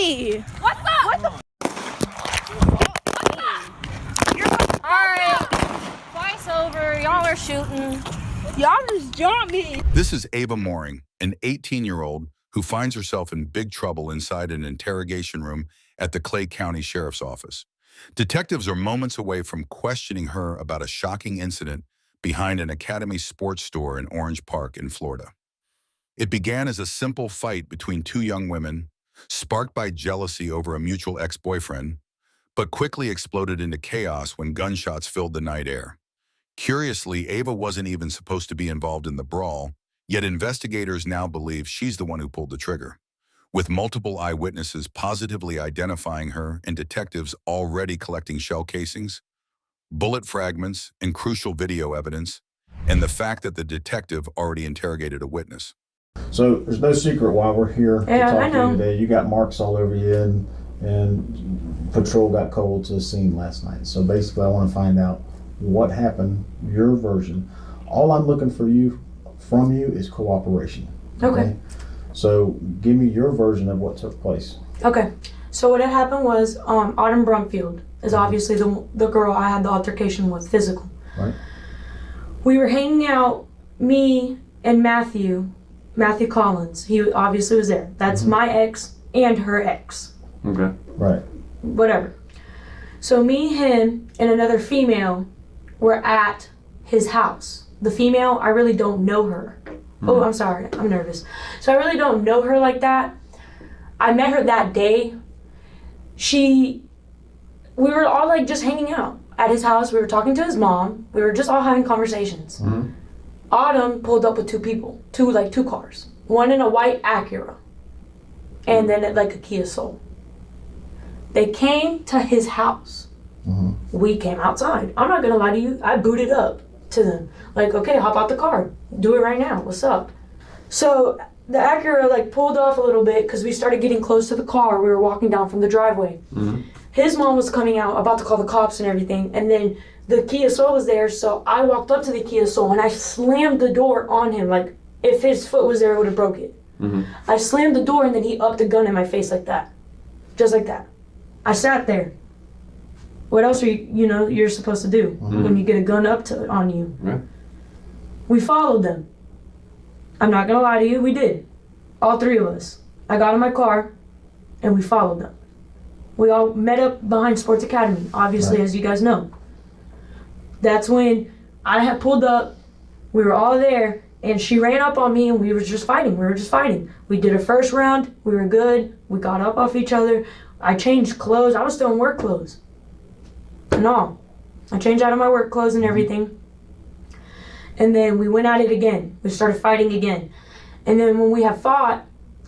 me. What's up? What the? Alright. Twice over. Y'all are shooting. Y'all just jumped me. This is Ava Mooring, an 18-year-old who finds herself in big trouble inside an interrogation room at the Clay County Sheriff's Office. Detectives are moments away from questioning her about a shocking incident behind an Academy sports store in Orange Park in Florida. It began as a simple fight between two young women, sparked by jealousy over a mutual ex-boyfriend, but quickly exploded into chaos when gunshots filled the night air. Curiously, Ava wasn't even supposed to be involved in the brawl, yet investigators now believe she's the one who pulled the trigger, with multiple eyewitnesses positively identifying her and detectives already collecting shell casings, bullet fragments, and crucial video evidence, and the fact that the detective already interrogated a witness. So there's no secret why we're here to talk to you today. You got marks all over you, and patrol got called to the scene last night. So basically I want to find out what happened, your version. All I'm looking from you is cooperation. Okay. So give me your version of what took place. Okay. So what had happened was Autumn Brumfield is obviously the girl I had the altercation with, physical. Right. We were hanging out, me and Matthew Collins. He obviously was there. That's my ex and her ex. Okay. Right. Whatever. So me, him, and another female were at his house. The female, I really don't know her. Oh, I'm sorry, I'm nervous. So I really don't know her like that. I met her that day. We were all like just hanging out at his house. We were talking to his mom. We were just all having conversations. Mm-hmm. Autumn pulled up with two people, two cars. One in a white Acura, and then like a Kia Soul. They came to his house. Mm-hmm. We came outside. I'm not gonna lie to you, I booted up to them. Like, okay, hop out the car. Do it right now, what's up? So the Acura like pulled off a little bit because we started getting close to the car. We were walking down from the driveway. Mm-hmm. His mom was coming out, about to call the cops and everything, and then the Kia Soul was there, so I walked up to the Kia Soul and I slammed the door on him. Like, if his foot was there, it would have broke it. Mm-hmm. I slammed the door and then he upped a gun in my face like that. Just like that. I sat there. What else are you're supposed to do when you get a gun up on you? Right. We followed them. I'm not gonna lie to you, we did. All three of us. I got in my car and we followed them. We all met up behind Sports Academy, obviously, Right. as you guys know. That's when I had pulled up, we were all there, and she ran up on me and we were just fighting. We did a first round, we were good, we got up off each other. I changed clothes, I was still in work clothes. And all. I changed out of my work clothes and everything. And then we went at it again. We started fighting again. And then when we had fought,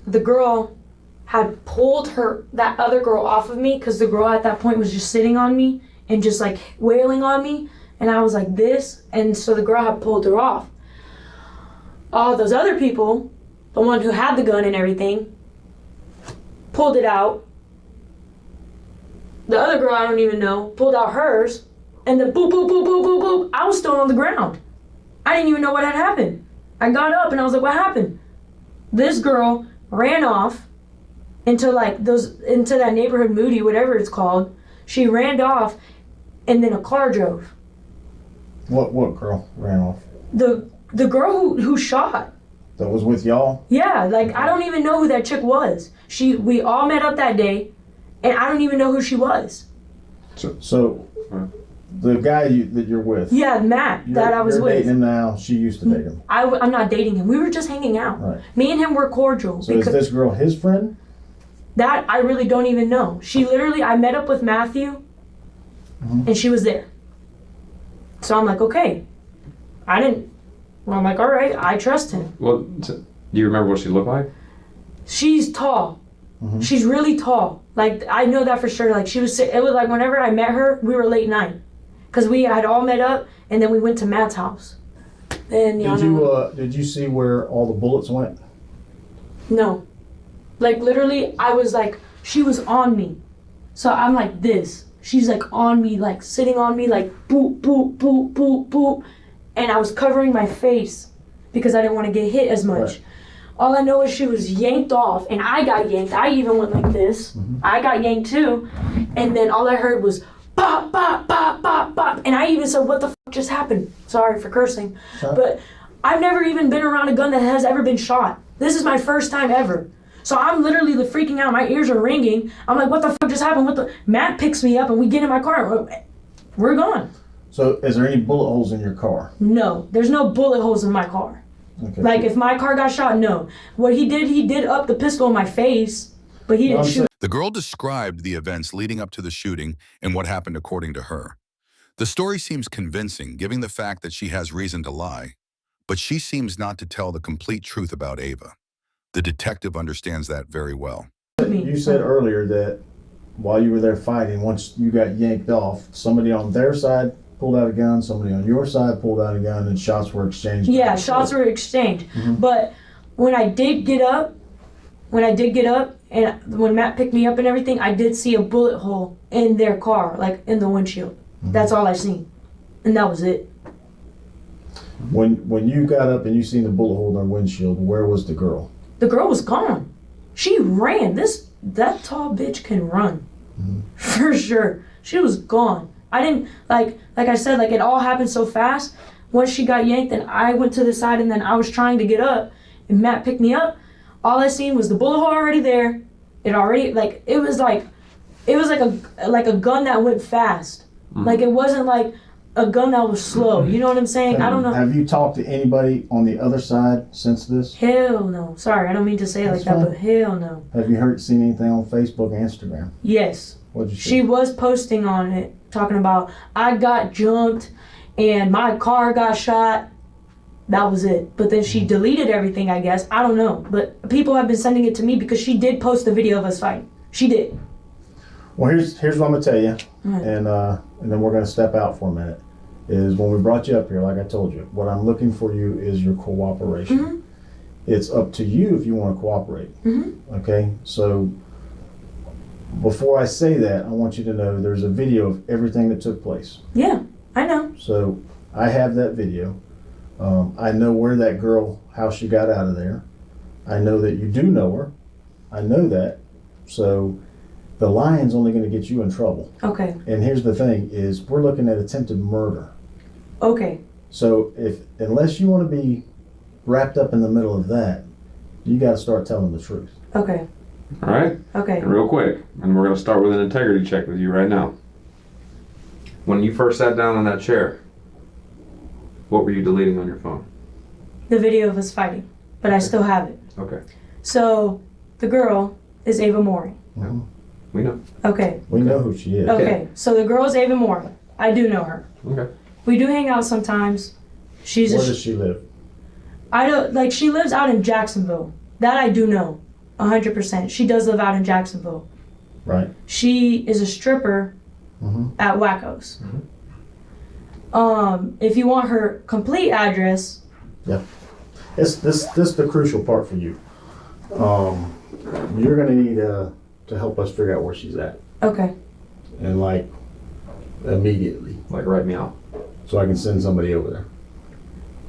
the girl had pulled that other girl off of me because the girl at that point was just sitting on me and just like wailing on me. And I was like this. And so the girl had pulled her off. All those other people, the one who had the gun and everything, pulled it out. The other girl I don't even know pulled out hers. And then boop, boop, boop, boop, boop, boop. I was still on the ground. I didn't even know what had happened. I got up and I was like, what happened? This girl ran off into that neighborhood Moody, whatever it's called. She ran off and then a car drove. What girl ran off? The girl who shot. That was with y'all? Yeah, like I don't even know who that chick was. We all met up that day and I don't even know who she was. So the guy that you're with. Yeah, Matt, that I was you're with. dating him now. She used to date him. I'm not dating him. We were just hanging out. Right. Me and him were cordial. So is this girl his friend? That I really don't even know. I met up with Matthew and she was there. So I'm like, okay. I'm like, all right, I trust him. Well, do you remember what she looked like? She's tall. She's really tall. Like, I know that for sure. Like, it was like whenever I met her, we were late night. Because we had all met up, and then we went to Matt's house. And Did you see where all the bullets went? No. Like, literally, I was like, she was on me. So I'm like this. She's like on me, like sitting on me, like boop, boop, boop, boop, boop. And I was covering my face because I didn't want to get hit as much. Right. All I know is she was yanked off, and I got yanked. I even went like this. I got yanked too. And then all I heard was bop, bop, bop, bop, bop. And I even said, what the fuck just happened? Sorry for cursing. But I've never even been around a gun that has ever been shot. This is my first time ever. So I'm literally freaking out. My ears are ringing. I'm like, what the fuck just happened? Matt picks me up and we get in my car. We're gone. So is there any bullet holes in your car? No, there's no bullet holes in my car. Okay. Like if my car got shot, no. What he did up the pistol in my face, but he didn't shoot. The girl described the events leading up to the shooting and what happened according to her. The story seems convincing, given the fact that she has reason to lie, but she seems not to tell the complete truth about Ava. The detective understands that very well. You said earlier that while you were there fighting, once you got yanked off, somebody on their side pulled out a gun, somebody on your side pulled out a gun, and shots were exchanged. Yeah, shots were exchanged. But when I did get up, and when Matt picked me up and everything, I did see a bullet hole in their car, like in the windshield. That's all I seen. And that was it. When you got up and you seen the bullet hole in their windshield, where was the girl? The girl was gone. She ran. That tall bitch can run. For sure. She was gone. I didn't, like I said, it all happened so fast. Once she got yanked and I went to the side and then I was trying to get up and Matt picked me up, all I seen was the bullet hole already there. It was like a gun that went fast. Like it wasn't like a gun that was slow. You know what I'm saying? I don't know. Have you talked to anybody on the other side since this? Hell no. Sorry, I don't mean to say it like that, but hell no. Have you seen anything on Facebook and Instagram? Yes. What'd you see? She was posting on it, talking about, I got jumped and my car got shot. That was it. But then she deleted everything, I guess. I don't know. But people have been sending it to me because she did post the video of us fighting. She did. Well, here's what I'm going to tell you, and then we're going to step out for a minute, is when we brought you up here, like I told you, what I'm looking for you is your cooperation. It's up to you if you want to cooperate. Okay? So before I say that, I want you to know there's a video of everything that took place. Yeah, I know. So I have that video. I know where that girl, how she got out of there. I know that you do know her. I know that. So the lying's only going to get you in trouble. Okay. And here's the thing is we're looking at attempted murder. Okay. So unless you want to be wrapped up in the middle of that, you got to start telling the truth. Okay. All right? Okay. And real quick, and we're going to start with an integrity check with you right now. When you first sat down on that chair, what were you deleting on your phone? The video of us fighting, but I still have it. Okay. So the girl is Ava Mooring. We know. Okay. We know who she is. Okay. So the girl is Ava Mooring. I do know her. Okay. We do hang out sometimes. Where does she live? I don't she lives out in Jacksonville. That I do know. 100%. She does live out in Jacksonville. Right. She is a stripper at Wacko's. If you want her complete address. Yeah. This the crucial part for you. You're gonna need to help us figure out where she's at. Okay. And immediately. Like write me out. So I can send somebody over there.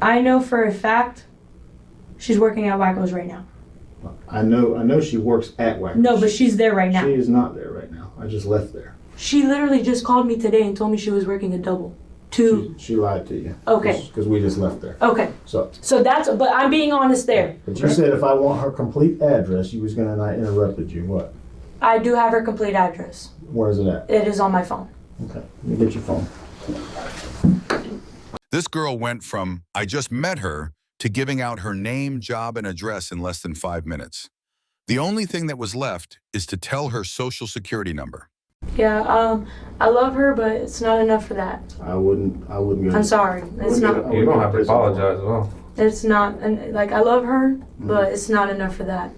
I know for a fact she's working at Wacko's right now. I know she works at Wacko's. No, but she's there right now. She is not there right now. I just left there. She literally just called me today and told me she was working a double. She lied to you. Okay. Because we just left there. Okay. So but I'm being honest there. But you said if I want her complete address, you was gonna, and I interrupted you. What? I do have her complete address. Where is it at? It is on my phone. Okay. Let me get your phone. This girl went from, I just met her, to giving out her name, job, and address in less than 5 minutes. The only thing that was left is to tell her social security number. Yeah, I love her, but it's not enough for that. I wouldn't go. I'm sorry. It's not. You don't have to apologize at all. It's not, I love her, but it's not enough for that.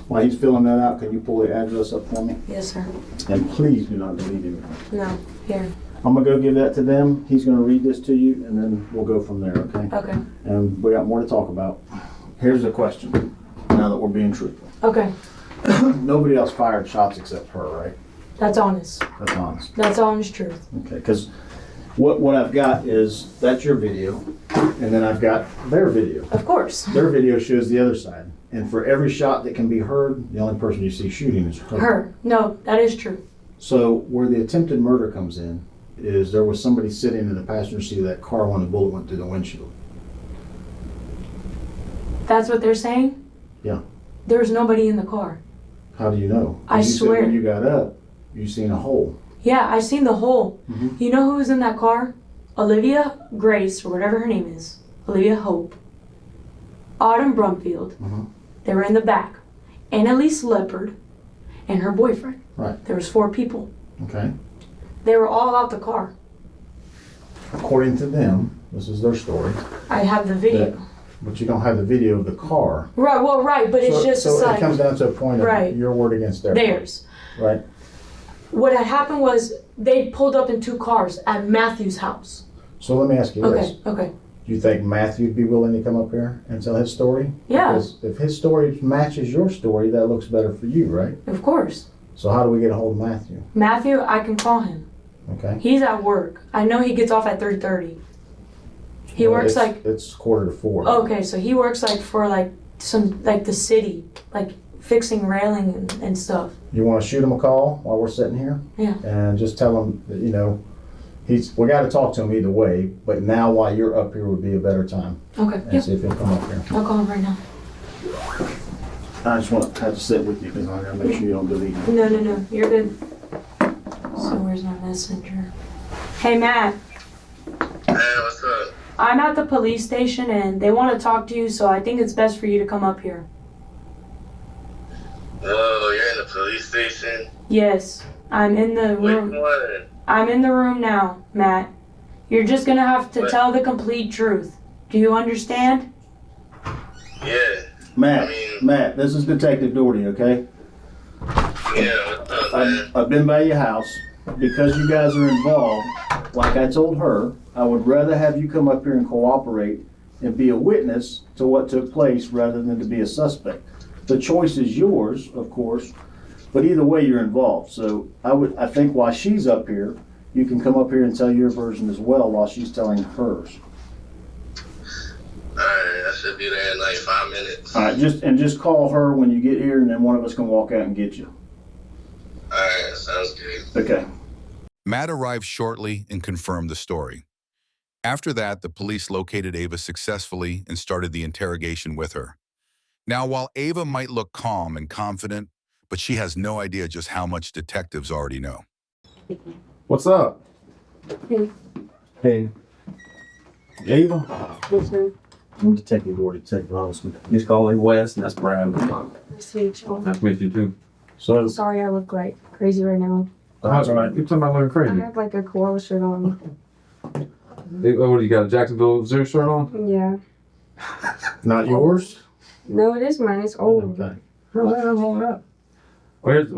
While he's filling that out, can you pull the address up for me? Yes, sir. And please do not delete anything. No, here. I'm gonna go give that to them. He's gonna read this to you, and then we'll go from there, okay? Okay. And we got more to talk about. Here's the question, now that we're being truthful. Okay. Nobody else fired shots except her, right? That's honest. That's honest. That's honest truth. Okay, because what I've got is, that's your video, and then I've got their video. Of course. Their video shows the other side. And for every shot that can be heard, the only person you see shooting is her. Her. No, that is true. So where the attempted murder comes in is there was somebody sitting in the passenger seat of that car when the bullet went through the windshield. That's what they're saying? Yeah. There was nobody in the car. How do you know? I You said swear. when you got up, you seen a hole. Yeah, I seen the hole. Mhm. You know who was in that car? Olivia Grace, or whatever her name is. Olivia Hope. Autumn Brumfield. Mhm. They were in the back. Annalise Leopard and her boyfriend. Right. There was 4 people. Okay. They were all out the car. According to them, this is their story, I have the video. that- but you don't have the video of the car. Right, well, right, but it's just so like it comes down to a point of Right. your word against theirs. theirs. Right. What had happened was they pulled up in 2 cars at Matthew's house. So let me ask you this. Okay. Do you think Matthew'd be willing to come up here and tell his story? Yeah. Because if his story matches your story, that looks better for you, right? Of course. So how do we get a hold of Matthew? Matthew, I can call him. Okay. He's at work. I know he gets off at 3:30. He Well, works it's 3:45. okay, so he works for the city, like fixing railing and stuff. You want to shoot him a call while we're sitting here? Yeah. And just tell him that, we got to talk to him either way, but now while you're up here would be a better time. Okay. And Yeah. see if he'll come up here. I'll call him right now. I just want to have to sit with you because I got to make sure you don't delete me. No. You're good. So where's my messenger? Hey, Matt. Hey, what's up? I'm at the police station and they want to talk to you, so I think it's best for you to come up here. Whoa, you're in the police station? Yes. I'm in the Which room. one? I'm in the room now, Matt. You're just gonna have to What? tell the complete truth. Do you understand? Yeah, Matt, I mean- Matt, this is Detective Doherty, okay? yeah, what's up, man? I've been by your house. Because you guys are involved, like I told her, I would rather have you come up here and cooperate and be a witness to what took place rather than to be a suspect. The choice is yours, of course, but either way you're involved. So I think while she's up here, you can come up here and tell your version as well while she's telling hers. Alright, I should be there in like 5 minutes. All right, just call her when you get here and then one of us can walk out and get you. Alright, sounds good. Okay. Matt arrived shortly and confirmed the story. After that, the police located Ava successfully and started the interrogation with her. Now, while Ava might look calm and confident, but she has no idea just how much detectives already know. What's up? Hey. Ava? Yes, sir. I'm Detective Doherty, Detective Holliston. He's calling Wes, and that's Brad. Nice to meet you too. So, Sorry, I look like crazy right now. That's all right. You're talking about looking I crazy. have like a koala shirt on. Hey, what do you got? A Jacksonville Zoo shirt on? Yeah. not yours? No, it is mine. It's old. Okay. Well,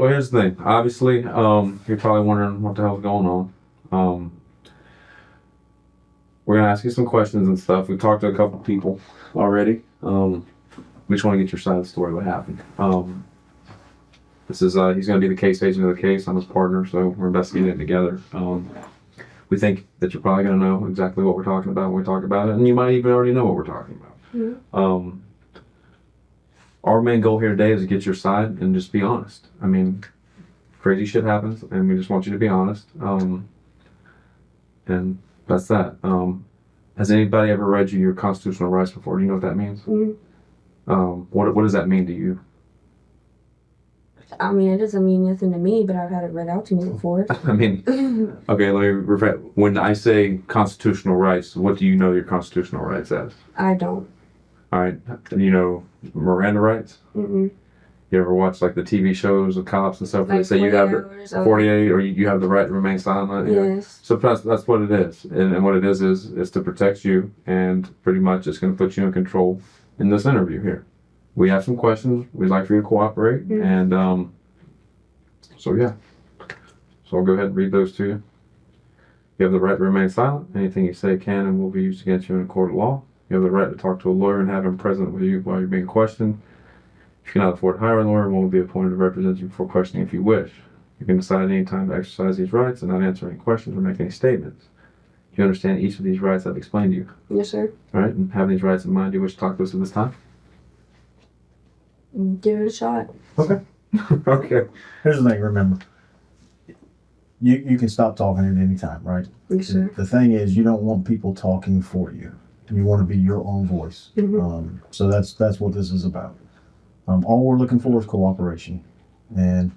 here's the thing. Obviously, you're probably wondering what the hell's going on. We're gonna ask you some questions and stuff. We've talked to a couple people already. We just want to get your side of the story. What happened? This is he's gonna be the case agent of the case. I'm his partner, so we're investigating it together. We think that you're probably gonna know exactly what we're talking about when we talk about it, and you might even already know what we're talking about. Mhm. Our main goal here today is to get your side and just be honest. I mean, crazy shit happens, and we just want you to be honest. And that's that. Has anybody ever read you your constitutional rights before? Do you know what that means? Mhm. What does that mean to you? I mean, it doesn't mean nothing to me, but I've had it read out to me before. I mean, okay, let me repeat. When I say constitutional rights, what do you know your constitutional rights as? I don't. All right, you know Miranda rights? Mm-mm. You ever watch like the TV shows with cops and stuff where Like they say you have 48 hours of- 48 or you have the right to remain silent? Yeah. Yes. So that's what it is. And what it is to protect you, and pretty much it's going to put you in control in this interview here. We have some questions. We'd like for you to cooperate. Mhm. And so yeah. So I'll go ahead and read those to you. You have the right to remain silent. Anything you say can and will be used against you in a court of law. You have the right to talk to a lawyer and have him present with you while you're being questioned. If you cannot afford to hire a lawyer, one will be appointed to represent you before questioning if you wish. You can decide at any time to exercise these rights and not answer any questions or make any statements. You understand each of these rights I've explained to you. Yes, sir. All right, and having these rights in mind, do you wish to talk to us at this time? give it a shot. Okay. Okay. Here's the thing, remember. You can stop talking at any time, right? Yes, sir. The thing is, you don't want people talking for you. You want to be your own voice. Mm-hmm. So that's what this is about. All we're looking for is cooperation. And,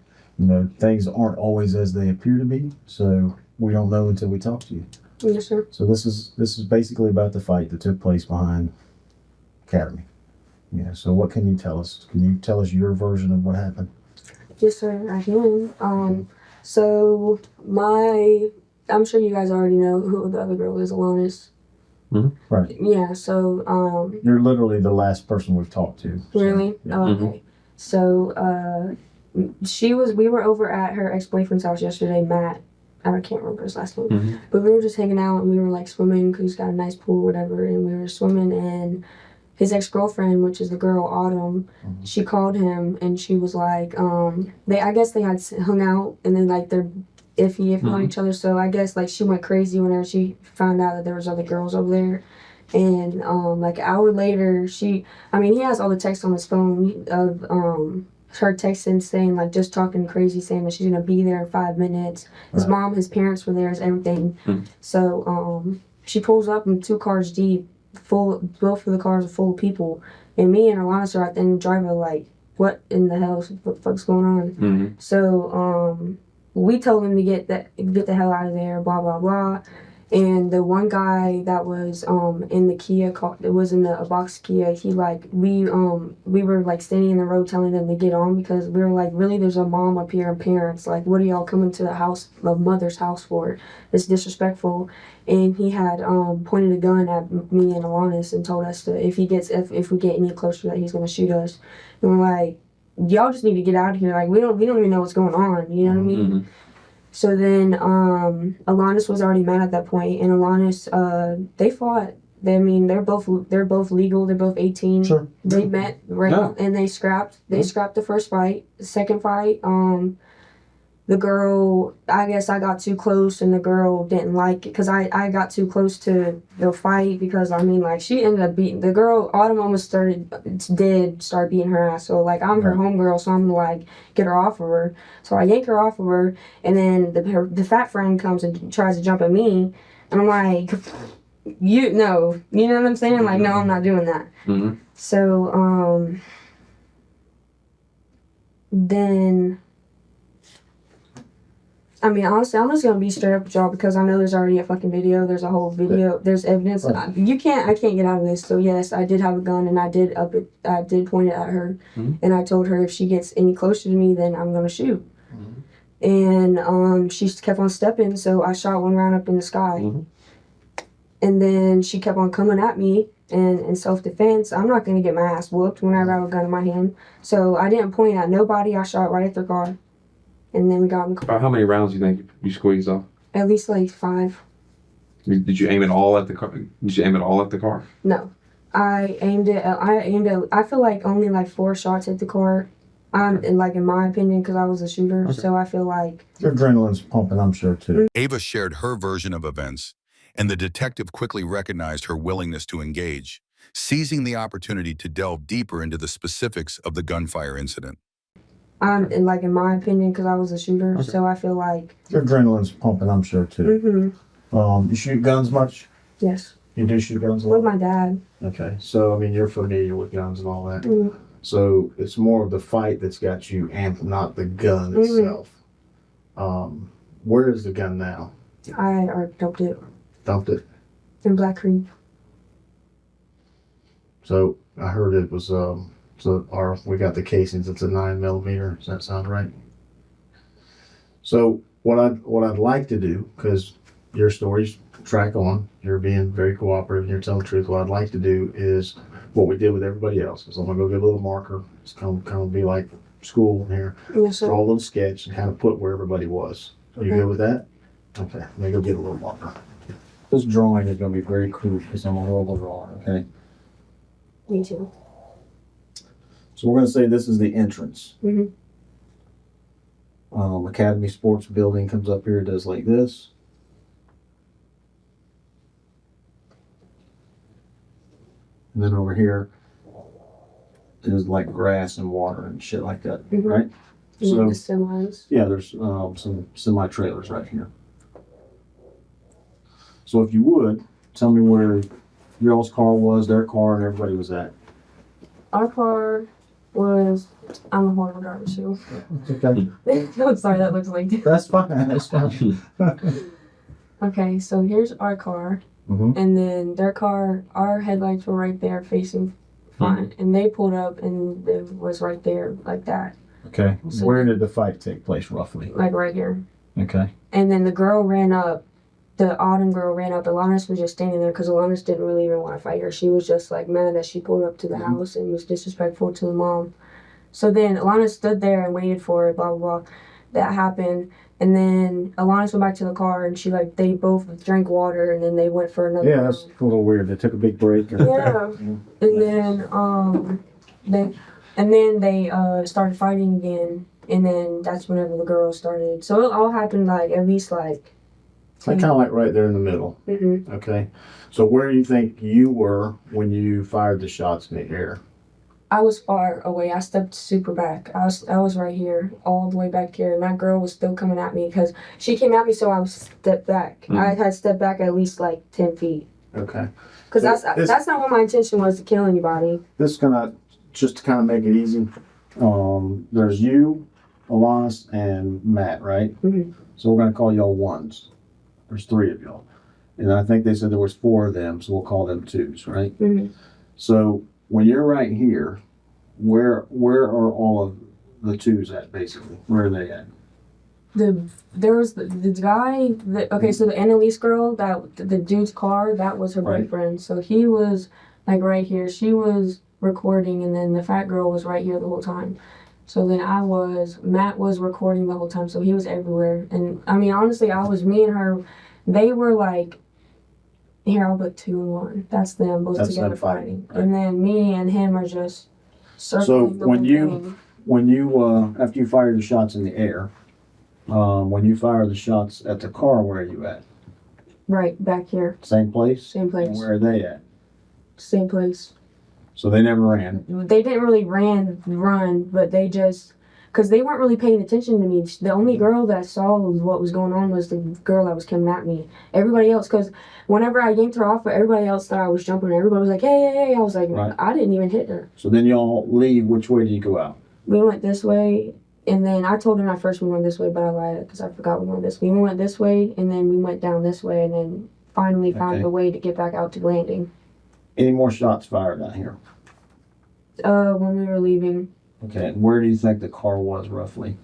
things aren't always as they appear to be. So we don't know until we talk to you. Yes, sir. So this is basically about the fight that took place behind Academy. Yeah. So what can you tell us? Can you tell us your version of what happened? Yes, sir. I can. So I'm sure you guys already know who the other girl is, Alanis. Right. Yeah. So You're literally the last person we've talked to. So, really? yeah. Oh, okay. So we were over at her ex-boyfriend's house yesterday, Matt. I can't remember his last name. But we were just hanging out and we were like swimming because he's got a nice pool, whatever. And we were swimming and his ex-girlfriend, which is the girl Autumn, she called him and she was like, I guess they had hung out and then like they're iffy on each other. So I guess like she went crazy whenever she found out that there was other girls over there. And like an hour later, he has all the texts on his phone of her texting saying like just talking crazy, saying that she's gonna be there in 5 minutes. His mom, his parents were there, everything. So she pulls up in 2 cars deep, both of the cars are full of people, and me and Alana are at the end of the driveway like, what in the hell? What the fuck's going on? So we told him to get the hell out of there, blah blah blah. And the one guy that was in the Kia car, it was in a box Kia, he like we were like standing in the road telling them to get on because we were like, really, there's a mom up here and parents, like what are y'all coming to the house of mother's house for? It's disrespectful. And he had pointed a gun at me and Alanis and told us that if we get any closer that he's gonna shoot us. And we're like, y'all just need to get out of here, like we don't even know what's going on, you know what I mean? So then Alanis was already mad at that point, and Alanis they fought. They're both legal. They're both 18. Sure. They met and they scrapped. They scrapped the first fight. The second fight, the girl, I guess I got too close and the girl didn't like it because I got too close to the fight because she ended up beating the girl. Autumn almost start beating her ass. So like I'm her homegirl, so I'm like get her off of her. So I yank her off of her, and then the fat friend comes and tries to jump at me, and I'm like, you know what I'm saying? Like no, I'm not doing that. So then. Honestly, I'm just gonna be straight up with y'all because I know there's already a fucking video. There's a whole video. There's evidence. I can't get out of this. So yes, I did have a gun and I did point it at her, and I told her if she gets any closer to me, then I'm gonna shoot. And she kept on stepping, so I shot one round up in the sky, and then she kept on coming at me. And in self-defense, I'm not gonna get my ass whooped whenever I have a gun in my hand. So I didn't point at nobody. I shot right at their car. And then we got in the car. About how many rounds do you think you squeezed off? At least like 5. Did you aim it all at the car? Did you aim it all at the car? No. I feel like only like 4 shots hit the car. In my opinion, because I was a shooter. Okay. So I feel like... Your adrenaline's pumping, I'm sure, too. Ava shared her version of events, and the detective quickly recognized her willingness to engage, seizing the opportunity to delve deeper into the specifics of the gunfire incident. In my opinion, because I was a shooter, okay. So I feel like... Your adrenaline's pumping, I'm sure, too. You shoot guns much? Yes. You do shoot guns a lot? With my dad. Okay, so, you're familiar with guns and all that. So, it's more of the fight that's got you amped, not the gun itself. Where is the gun now? I dumped it. Dumped it? In Black Creek. So, I heard it was... we got the casings. It's a 9mm. Does that sound right? So what I'd like to do, because your stories track on, you're being very cooperative, you're telling the truth. What I'd like to do is what we did with everybody else. So I'm gonna go get a little marker. It's kind of be like school here. Yes, sir. Draw a little sketch and kind of put where everybody was. Are you good with that? Okay. Let me go get a little marker. This drawing is gonna be very crude because I'm a horrible drawer. Okay. Me too. So we're going to say this is the entrance. Academy Sports Building comes up here, does like this. And then over here, is like grass and water and shit like that, Mhm. right? And So the semis. yeah, there's some semi trailers right here. So if you would tell me where y'all's car was, their car, and everybody was at. Our car was. I'm a horrible driver too. Okay, I'm sorry, that looks like. that's fine. That's fine. Okay, so here's our car, Mhm. and then their car. Our headlights were right there, facing front, and they pulled up, and it was right there, like that, Okay. So- Where did the fight take place roughly? like right here. Okay. And then the girl ran up. The autumn girl ran up. Alanis was just standing there because Alanis didn't really even want to fight her. She was just like mad that she pulled up to the house and was disrespectful to the mom. So then Alanis stood there and waited for it, blah, blah, blah. That happened. And then Alanis went back to the car and they both drank water and then they went for another Yeah, that's a little weird. They took a big break. Yeah. And then they started fighting again. And then that's whenever the girl started. So it all happened like at least like. Kind of like right there in the middle. Mm-hmm. Okay. So where do you think you were when you fired the shots in the air? I was far away. I stepped super back. I was right here, all the way back here, and that girl was still coming at me because she came at me, so I was stepped back. I had stepped back at least like 10 feet. Okay. Because So that's not what my intention was, to kill anybody. This is gonna, just to kind of make it easy. There's you, Alanis, and Matt, right? Mhm. So we're gonna call y'all ones. There's 3 of y'all, and I think they said there was 4 of them, so we'll call them 2s, right? Mhm. So when you're right here, where are all of the 2s at basically? Where are they at? There was the guy that so the Annalise girl, that the dude's car, that was her Right. boyfriend. So he was like right here. She was recording, and then the fat girl was right here the whole time. So then Matt was recording the whole time, so he was everywhere. And I mean, honestly, me and her, they were like, here, I'll put 2 and 1. That's them both That's together them fighting, fighting. And then me and him are just circling the when whole you- thing. When you after you fire the shots in the air, when you fire the shots at the car, where are you at? Right, back here. Same place? Same place. And where are they at? Same place. So they never ran. They didn't really run, but they just, because they weren't really paying attention to me. The only girl that saw what was going on was the girl that was coming at me. Everybody else, because whenever I yanked her off, everybody else thought I was jumping. Everybody was like, hey, hey, hey. I was like, Right. I didn't even hit her. So then y'all leave. Which way do you go out? We went this way, and then I told him at first we went this way, but I lied because I forgot we went this way. We went this way, and then we went down this way, and then finally found Okay. a way to get back out to landing. Any more shots fired out here? When we were leaving, Okay. And where do you think the car was roughly?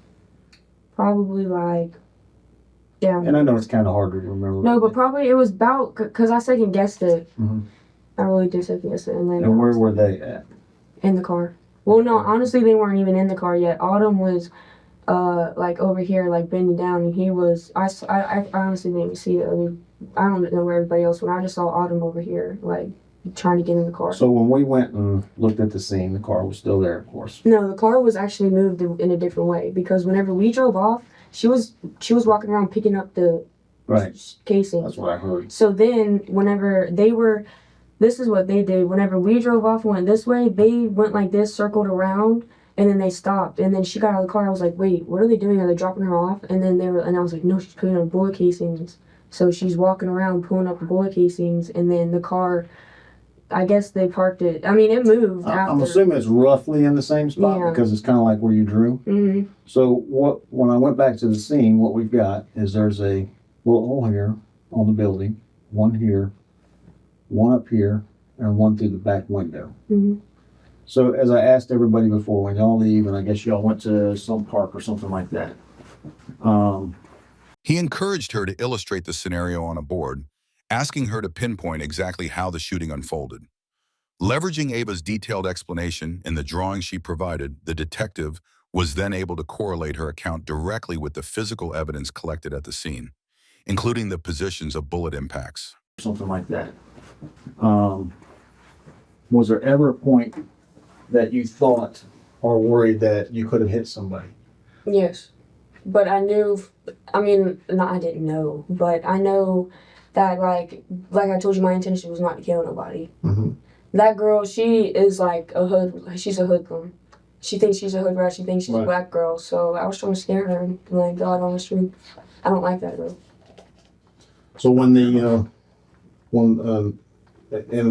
probably like down. And I know it's kind of hard to remember. No, but probably it was about, because I second guessed it. Mhm. I really did second guess it. And then And where were they at? in the car. Well, no, honestly, they weren't even in the car yet. Autumn was, like over here, like bending down, and he was. I honestly didn't even see it. I mean, I don't know where everybody else went. I just saw Autumn over here, like trying to get in the car. So when we went and looked at the scene, the car was still there, of course. No, the car was actually moved in a different way because whenever we drove off, she was walking around picking up the Right. casing. That's what I heard. So then, whenever this is what they did. Whenever we drove off and went this way, they went like this, circled around, and then they stopped. And then she got out of the car. I was like, wait, what are they doing? Are they dropping her off? And then I was like, no, she's putting on bullet casings. So she's walking around, pulling up the bullet casings, and then the car, I guess they parked it. I mean, it moved after. I'm assuming it's roughly in the same spot Yeah. because it's kind of like where you drew. Hmm. So when I went back to the scene, what we've got is there's a little hole here on the building, one here, one up here, and one through the back window. Hmm. So as I asked everybody before, when y'all leave, and I guess y'all went to some park or something like that. He encouraged her to illustrate the scenario on a board, asking her to pinpoint exactly how the shooting unfolded. Leveraging Ava's detailed explanation in the drawing she provided, the detective was then able to correlate her account directly with the physical evidence collected at the scene, including the positions of bullet impacts. Something like that. Was there ever a point that you thought or worried that you could have hit somebody? Yes. But I knew, I mean, no, I didn't know, but I know that, like I told you, my intention was not to kill nobody. Mm-hmm. That girl, she is like a hood. She's a hoodlum. She thinks she's a hood rat. She thinks she's a black girl. So I was trying to scare her and like God on the street. I don't like that girl. So when and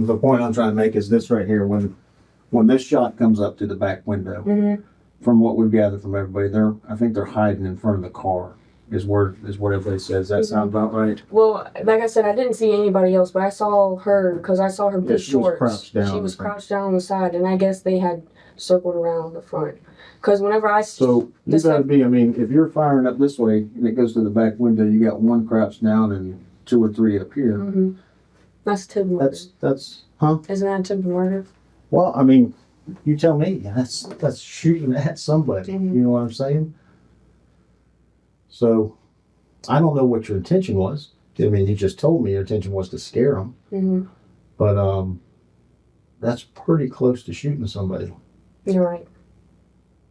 the point I'm trying to make is this right here. When this shot comes up to the back window, from what we've gathered from everybody, I think they're hiding in front of the car. Is what everybody says. Does that sound about right? Well, like I said, I didn't see anybody else, but I saw her because I saw her blue shorts. She was crouched down on the side, and I guess they had circled around the front. Because whenever So you got to be. I mean, if you're firing up this way and it goes to the back window, you got one crouched down and 2 or 3 up here. That's attempted murder. That's huh? Isn't that attempted murder? Well, I mean, you tell me. That's shooting at somebody. You know what I'm saying? So, I don't know what your intention was. I mean, you just told me your intention was to scare them. But that's pretty close to shooting somebody. You're right.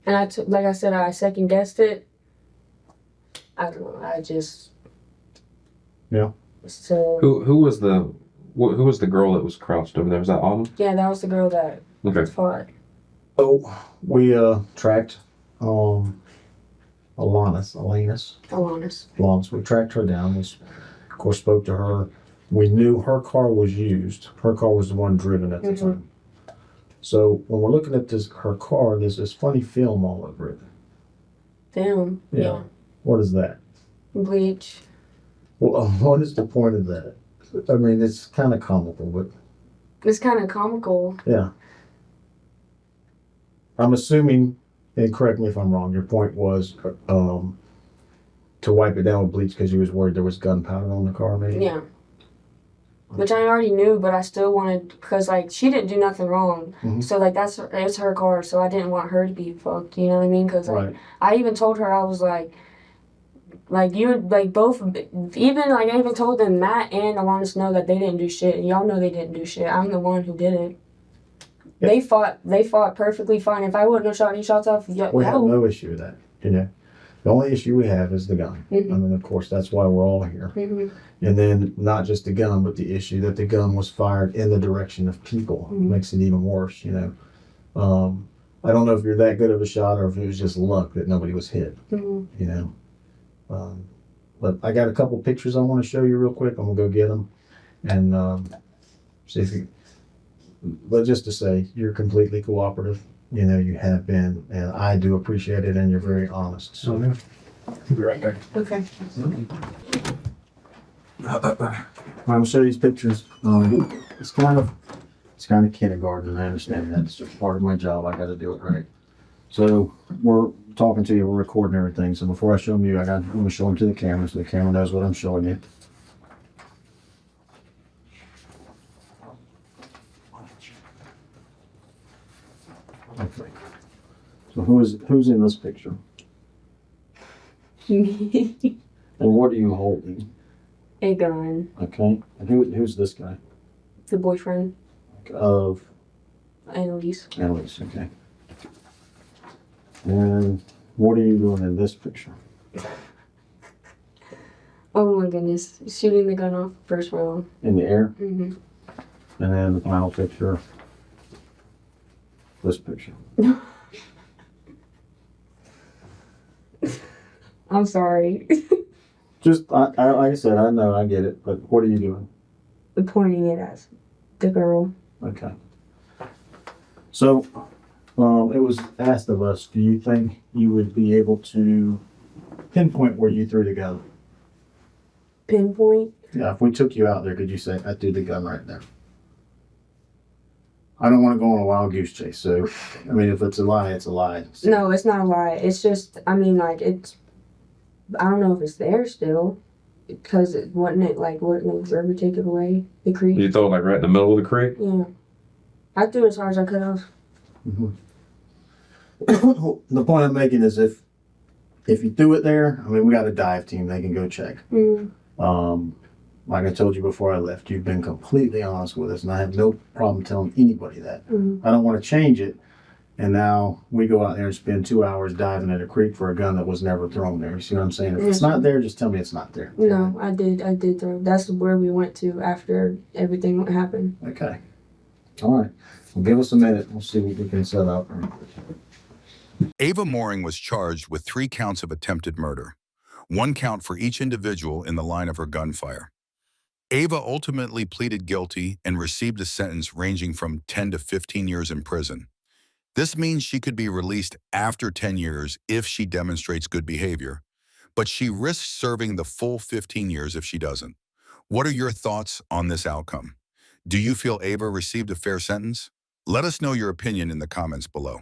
And like I said, I second guessed it. I don't know. I just. Yeah. So. Who was the girl that was crouched over there? Was that Autumn? Yeah, that was the girl that fought. So we tracked Alanis. We tracked her down. We, of course, spoke to her. We knew her car was used. Her car was the one driven at the time. So when we're looking at her car, there's this funny film all over it. Film? Yeah. What is that? Bleach. Well, what is the point of that? I mean, it's kind of comical, but... It's kind of comical. Yeah. I'm assuming, and correct me if I'm wrong, your point was to wipe it down with bleach because you was worried there was gunpowder on the car, maybe? Yeah. Which I already knew, but I still wanted, because, like, she didn't do nothing wrong. So, like, it's her car, so I didn't want her to be fucked, you know what I mean? Because, like, I even told her, I was like, you, like, both, even, like, I even told them, Matt and Alanis know that they didn't do shit. And y'all know they didn't do shit. I'm the one who did it. Yeah. They fought perfectly fine. If I wouldn't have shot any shots off, we have no issue with that, you know. The only issue we have is the gun. I mean, of course, that's why we're all here. And then not just the gun, but the issue that the gun was fired in the direction of people. Makes it even worse, you know. I don't know if you're that good of a shot or if it was just luck that nobody was hit, you know. But I got a couple pictures I want to show you real quick. I'm going to go get them and see if you... But just to say, you're completely cooperative. You know, you have been, and I do appreciate it, and you're very honest. So, I'll be right back. Okay. I'm gonna show you these pictures. It's kind of kindergarten. I understand that. It's just part of my job. I got to do it right. So we're talking to you. We're recording everything. So before I show them you, I'm gonna show them to the camera, so the camera knows what I'm showing you. Okay. So who's in this picture? And what are you holding? A gun. Okay. And who's this guy? The boyfriend. Of? Annalise. Annalise, okay. And what are you doing in this picture? Oh my goodness. Shooting the gun off first round. In the air? And then the final picture. This picture. I'm sorry. Just, like I said, I know, I get it, but what are you doing? Pointing it at the girl. Okay. So, it was asked of us, do you think you would be able to pinpoint where you threw the gun? Pinpoint? Yeah, if we took you out there, could you say, I threw the gun right there? I don't want to go on a wild goose chase, so, I mean, if it's a lie, it's a lie. So. No, it's not a lie. It's just, I mean, like, it's, I don't know if it's there still, because wouldn't it ever take it away, the creek? You throw it, like, right in the middle of the creek? Yeah. I threw as hard as I could have. The point I'm making is if you threw it there, I mean, we got a dive team, they can go check. Like I told you before I left, you've been completely honest with us, and I have no problem telling anybody that. I don't want to change it, and now we go out there and spend 2 hours diving at a creek for a gun that was never thrown there. You see what I'm saying? If it's not there, just tell me it's not there. No, I did throw. That's where we went to after everything happened. Okay. All right. Well, give us a minute. We'll see what we can set up. Ava Mooring was charged with 3 counts of attempted murder, 1 count for each individual in the line of her gunfire. Ava ultimately pleaded guilty and received a sentence ranging from 10 to 15 years in prison. This means she could be released after 10 years if she demonstrates good behavior, but she risks serving the full 15 years if she doesn't. What are your thoughts on this outcome? Do you feel Ava received a fair sentence? Let us know your opinion in the comments below.